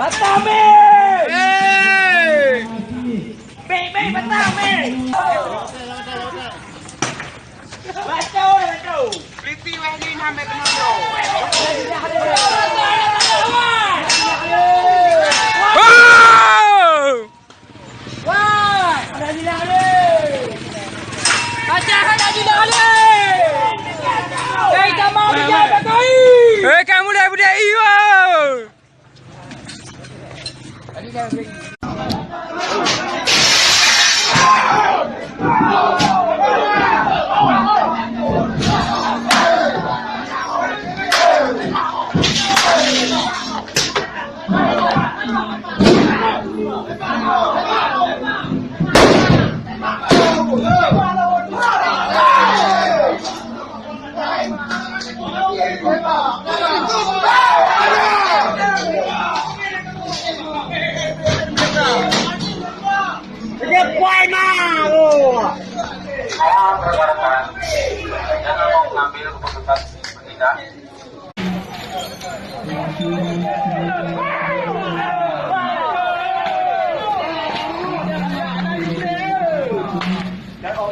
Batang me! Be, batang me! Bacau. Priti weh ni sampai kena do. Wah, ada di dalam. Baca ada di dalam. Kamu dia betul. Kamu dah budak iyo. Dia kuai mau. Jangan mau mengambil keputusan tidak. Kau